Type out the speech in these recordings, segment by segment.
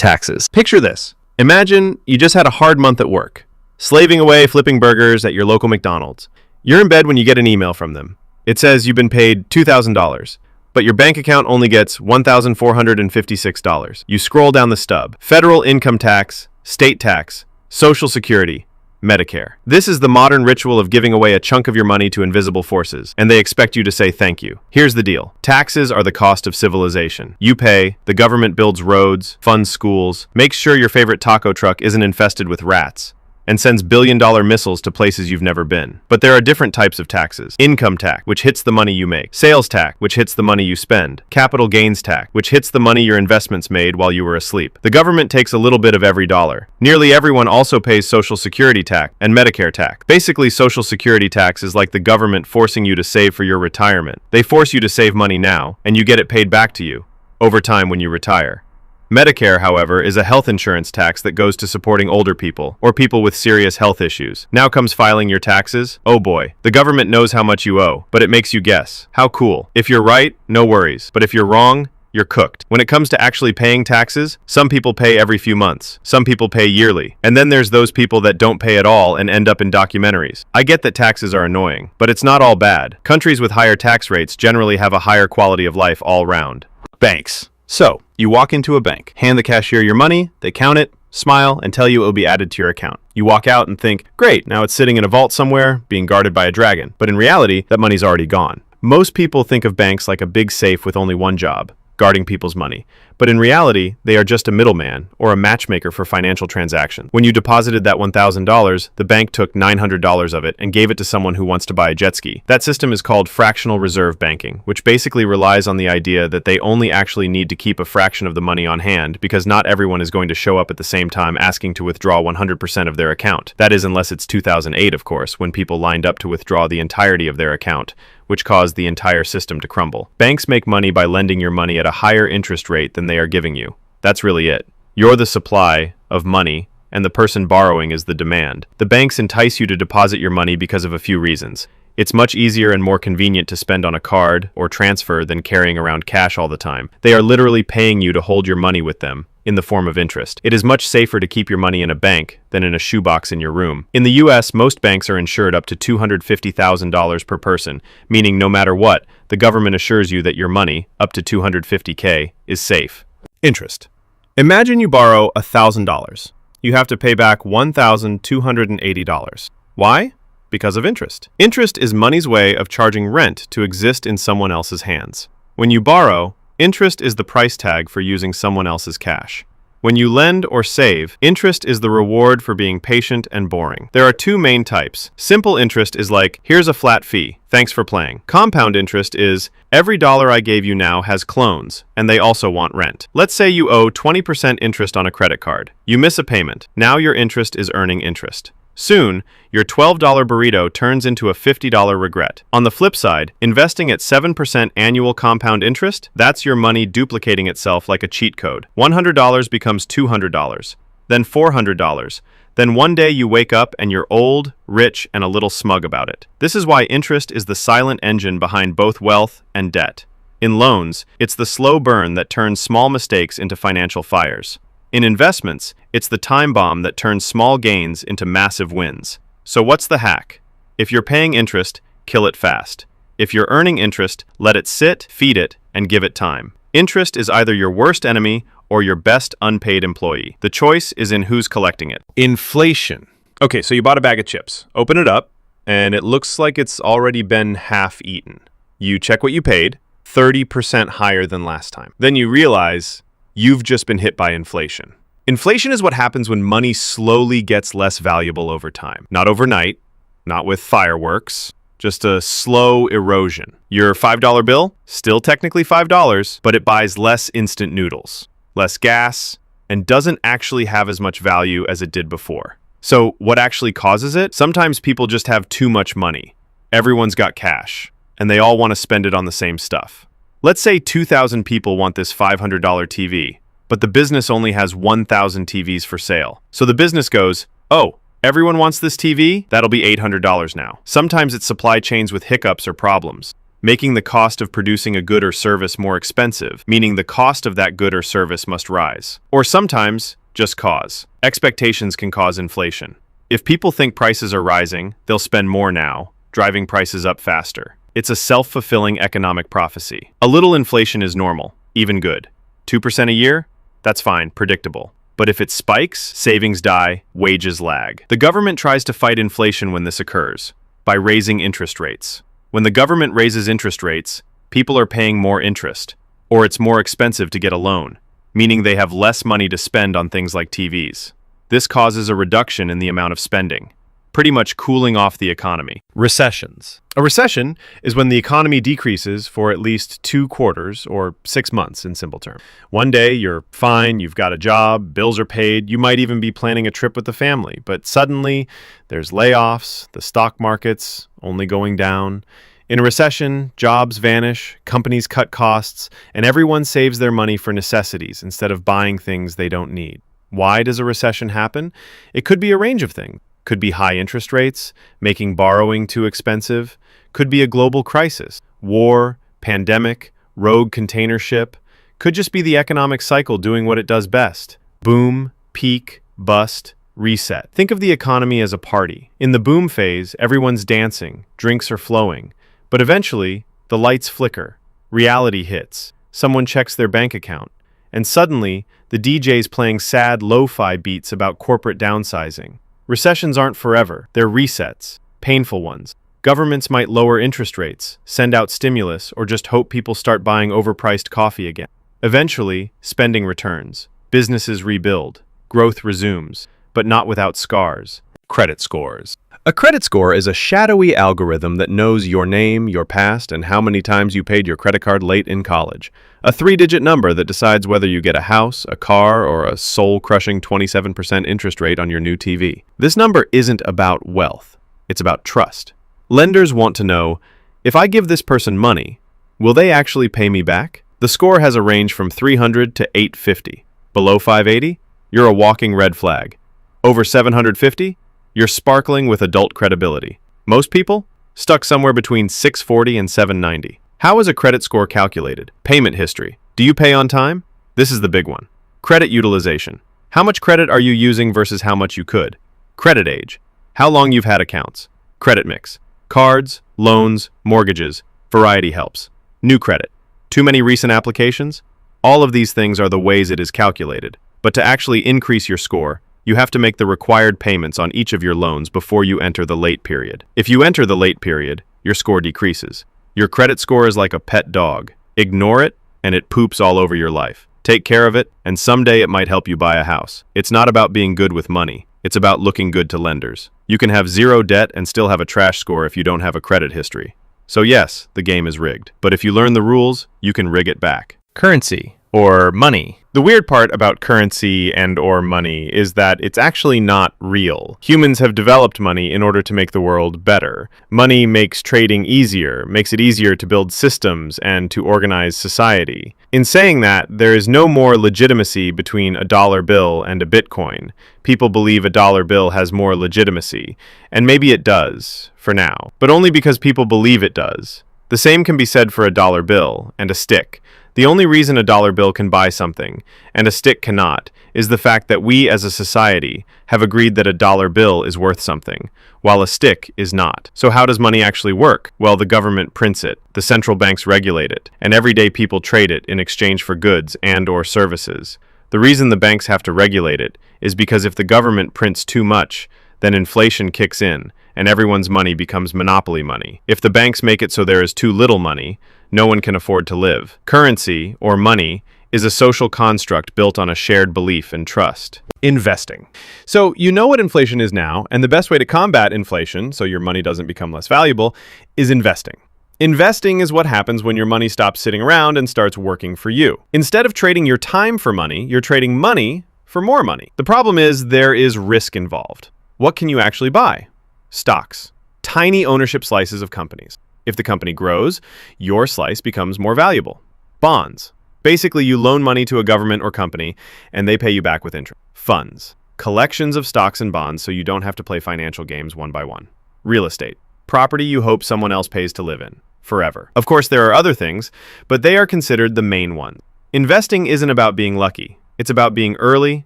Taxes. Picture this. Imagine you just had a hard month at work, slaving away flipping burgers at your local McDonald's. You're in bed when you get an email from them. It says you've been paid $2,000, but your bank account only gets $1,456. You scroll down the stub. Federal income tax, state tax, Social Security, Medicare. This is the modern ritual of giving away a chunk of your money to invisible forces, and they expect you to say thank you. Here's the deal. Taxes are the cost of civilization. You pay, the government builds roads, funds schools, makes sure your favorite taco truck isn't infested with rats, and sends billion-dollar missiles to places you've never been. But there are different types of taxes. Income tax, which hits the money you make. Sales tax, which hits the money you spend. Capital gains tax, which hits the money your investments made while you were asleep. The government takes a little bit of every dollar. Nearly everyone also pays Social Security tax and Medicare tax. Basically, Social Security tax is like the government forcing you to save for your retirement. They force you to save money now, and you get it paid back to you over time when you retire. Medicare, however, is a health insurance tax that goes to supporting older people or people with serious health issues. Now comes filing your taxes. Oh boy, the government knows how much you owe, but it makes you guess. How cool. If you're right, no worries. But if you're wrong, you're cooked. When it comes to actually paying taxes, some people pay every few months. Some people pay yearly. And then there's those people that don't pay at all and end up in documentaries. I get that taxes are annoying, but it's not all bad. Countries with higher tax rates generally have a higher quality of life all round. Banks. So, you walk into a bank, hand the cashier your money, they count it, smile, and tell you it will be added to your account. You walk out and think, great, now it's sitting in a vault somewhere, being guarded by a dragon. But in reality, that money's already gone. Most people think of banks like a big safe with only one job, guarding people's money. But in reality, they are just a middleman or a matchmaker for financial transactions. When you deposited that $1,000, the bank took $900 of it and gave it to someone who wants to buy a jet ski. That system is called fractional reserve banking, which basically relies on the idea that they only actually need to keep a fraction of the money on hand because not everyone is going to show up at the same time asking to withdraw 100% of their account. That is, unless it's 2008, of course, when people lined up to withdraw the entirety of their account, which caused the entire system to crumble. Banks make money by lending your money at a higher interest rate than they are giving you. That's really it. You're the supply of money, and the person borrowing is the demand. The banks entice you to deposit your money because of a few reasons. It's much easier and more convenient to spend on a card or transfer than carrying around cash all the time. They are literally paying you to hold your money with them in the form of interest. It is much safer to keep your money in a bank than in a shoebox in your room. In the US, most banks are insured up to $250,000 per person, meaning no matter what, the government assures you that your money, up to $250K, is safe. Interest. Imagine you borrow $1,000. You have to pay back $1,280. Why? Because of interest. Interest is money's way of charging rent to exist in someone else's hands. When you borrow, interest is the price tag for using someone else's cash. When you lend or save, interest is the reward for being patient and boring. There are two main types. Simple interest is like, here's a flat fee, thanks for playing. Compound interest is, every dollar I gave you now has clones, and they also want rent. Let's say you owe 20% interest on a credit card. You miss a payment. Now your interest is earning interest. Soon, your $12 burrito turns into a $50 regret. On the flip side, investing at 7% annual compound interest, that's your money duplicating itself like a cheat code. $100 becomes $200, then $400. Then one day you wake up and you're old, rich, and a little smug about it. This is why interest is the silent engine behind both wealth and debt. In loans, it's the slow burn that turns small mistakes into financial fires. In investments, it's the time bomb that turns small gains into massive wins. So what's the hack? If you're paying interest, kill it fast. If you're earning interest, let it sit, feed it, and give it time. Interest is either your worst enemy or your best unpaid employee. The choice is in who's collecting it. Inflation. Okay, so you bought a bag of chips. Open it up, and it looks like it's already been half eaten. You check what you paid, 30% higher than last time. Then you realize you've just been hit by inflation. Inflation is what happens when money slowly gets less valuable over time. Not overnight, not with fireworks, just a slow erosion. Your $5 bill, still technically $5, but it buys less instant noodles, less gas, and doesn't actually have as much value as it did before. So what actually causes it? Sometimes people just have too much money. Everyone's got cash, and they all want to spend it on the same stuff. Let's say 2,000 people want this $500 TV, but the business only has 1,000 TVs for sale. So the business goes, oh, everyone wants this TV? That'll be $800 now. Sometimes it's supply chains with hiccups or problems. making the cost of producing a good or service more expensive, meaning the cost of that good or service must rise. Or sometimes, just cause. Expectations can cause inflation. If people think prices are rising, they'll spend more now, driving prices up faster. It's a self-fulfilling economic prophecy. A little inflation is normal, even good. 2% a year? That's fine, predictable. But if it spikes, savings die, wages lag. The government tries to fight inflation when this occurs, by raising interest rates. When the government raises interest rates, people are paying more interest, or it's more expensive to get a loan, meaning they have less money to spend on things like TVs. This causes a reduction in the amount of spending, pretty much cooling off the economy. Recessions. A recession is when the economy decreases for at least 2 quarters or 6 months in simple terms. One day you're fine, you've got a job, bills are paid, you might even be planning a trip with the family, but suddenly there's layoffs, the stock market's only going down. In a recession, jobs vanish, companies cut costs, and everyone saves their money for necessities instead of buying things they don't need. Why does a recession happen? It could be a range of things. Could be high interest rates, making borrowing too expensive. Could be a global crisis, war, pandemic, rogue container ship. Could just be the economic cycle doing what it does best. Boom, peak, bust, reset. Think of the economy as a party. In the boom phase, everyone's dancing, drinks are flowing. But eventually, the lights flicker, reality hits, someone checks their bank account, and suddenly, the DJ's playing sad lo-fi beats about corporate downsizing. Recessions aren't forever, they're resets, painful ones. Governments might lower interest rates, send out stimulus, or just hope people start buying overpriced coffee again. Eventually, spending returns, businesses rebuild, growth resumes, but not without scars. Credit scores. A credit score is a shadowy algorithm that knows your name, your past, and how many times you paid your credit card late in college. A 3-digit number that decides whether you get a house, a car, or a soul-crushing 27% interest rate on your new TV. This number isn't about wealth. It's about trust. Lenders want to know, if I give this person money, will they actually pay me back? The score has a range from 300 to 850. Below 580, you're a walking red flag. Over 750, you're sparkling with adult credibility. Most people? Stuck somewhere between 640 and 790. How is a credit score calculated? Payment history. Do you pay on time? This is the big one. Credit utilization. How much credit are you using versus how much you could? Credit age. How long you've had accounts. Credit mix. Cards, loans, mortgages. Variety helps. New credit. Too many recent applications? All of these things are the ways it is calculated. But to actually increase your score, you have to make the required payments on each of your loans before you enter the late period. If you enter the late period, your score decreases. Your credit score is like a pet dog. Ignore it, and it poops all over your life. Take care of it, and someday it might help you buy a house. It's not about being good with money. It's about looking good to lenders. You can have 0 debt and still have a trash score if you don't have a credit history. So yes, the game is rigged. But if you learn the rules, you can rig it back. Currency, or money. The weird part about currency and or money is that it's actually not real. Humans have developed money in order to make the world better. Money makes trading easier, makes it easier to build systems and to organize society. In saying that, there is no more legitimacy between a dollar bill and a Bitcoin. People believe a dollar bill has more legitimacy, and maybe it does, for now, but only because people believe it does. The same can be said for a dollar bill and a stick. The only reason a dollar bill can buy something, and a stick cannot, is the fact that we as a society have agreed that a dollar bill is worth something, while a stick is not. So how does money actually work? Well, the government prints it, the central banks regulate it, and everyday people trade it in exchange for goods and or services. The reason the banks have to regulate it is because if the government prints too much, then inflation kicks in, and everyone's money becomes monopoly money. If the banks make it so there is too little money, no one can afford to live. Currency, or money, is a social construct built on a shared belief and trust. Investing. So you know what inflation is now, and the best way to combat inflation, so your money doesn't become less valuable, is investing. Investing is what happens when your money stops sitting around and starts working for you. Instead of trading your time for money, you're trading money for more money. The problem is there is risk involved. What can you actually buy? Stocks. Tiny ownership slices of companies. If the company grows, your slice becomes more valuable. Bonds. Basically, you loan money to a government or company, and they pay you back with interest. Funds. Collections of stocks and bonds so you don't have to play financial games one by one. Real estate. Property you hope someone else pays to live in. forever. Of course, there are other things, but they are considered the main ones. Investing isn't about being lucky. It's about being early,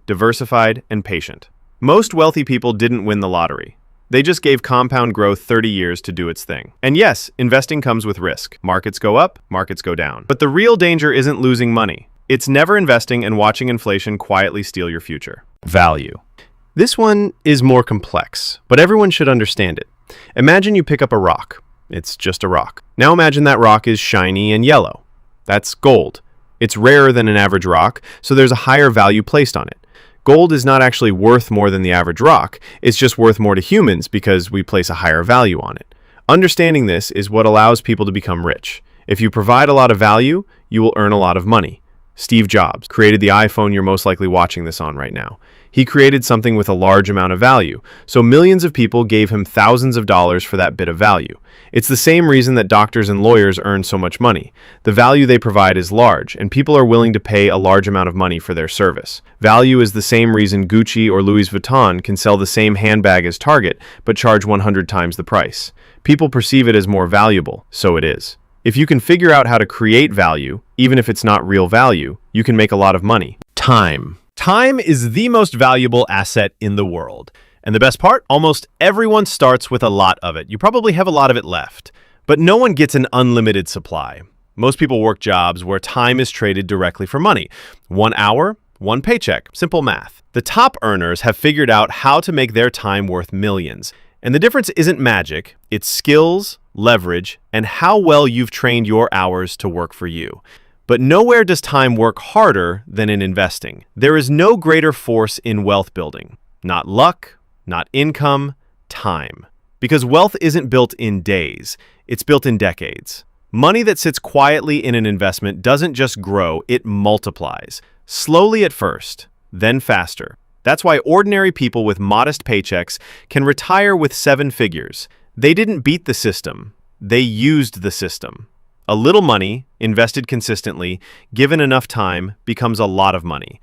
diversified, and patient. Most wealthy people didn't win the lottery. They just gave compound growth 30 years to do its thing. And yes, investing comes with risk. Markets go up, markets go down. But the real danger isn't losing money. It's never investing and watching inflation quietly steal your future. Value. This one is more complex, but everyone should understand it. Imagine you pick up a rock. It's just a rock. Now imagine that rock is shiny and yellow. That's gold. It's rarer than an average rock, so there's a higher value placed on it. Gold is not actually worth more than the average rock, it's just worth more to humans because we place a higher value on it. Understanding this is what allows people to become rich. If you provide a lot of value, you will earn a lot of money. Steve Jobs created the iPhone you're most likely watching this on right now. He created something with a large amount of value, so millions of people gave him thousands of dollars for that bit of value. It's the same reason that doctors and lawyers earn so much money. The value they provide is large, and people are willing to pay a large amount of money for their service. Value is the same reason Gucci or Louis Vuitton can sell the same handbag as Target, but charge 100 times the price. People perceive it as more valuable, so it is. If you can figure out how to create value, even if it's not real value, you can make a lot of money. Time. Time is the most valuable asset in the world. And the best part, almost everyone starts with a lot of it. You probably have a lot of it left. But no one gets an unlimited supply. Most people work jobs where time is traded directly for money. 1 hour, 1 paycheck. Simple math. The top earners have figured out how to make their time worth millions. And the difference isn't magic, it's skills, leverage, and how well you've trained your hours to work for you. But nowhere does time work harder than in investing. There is no greater force in wealth building. Not luck, not income, time. Because wealth isn't built in days, it's built in decades. Money that sits quietly in an investment doesn't just grow, it multiplies. Slowly at first, then faster. That's why ordinary people with modest paychecks can retire with 7 figures. They didn't beat the system, they used the system. A little money, invested consistently, given enough time, becomes a lot of money.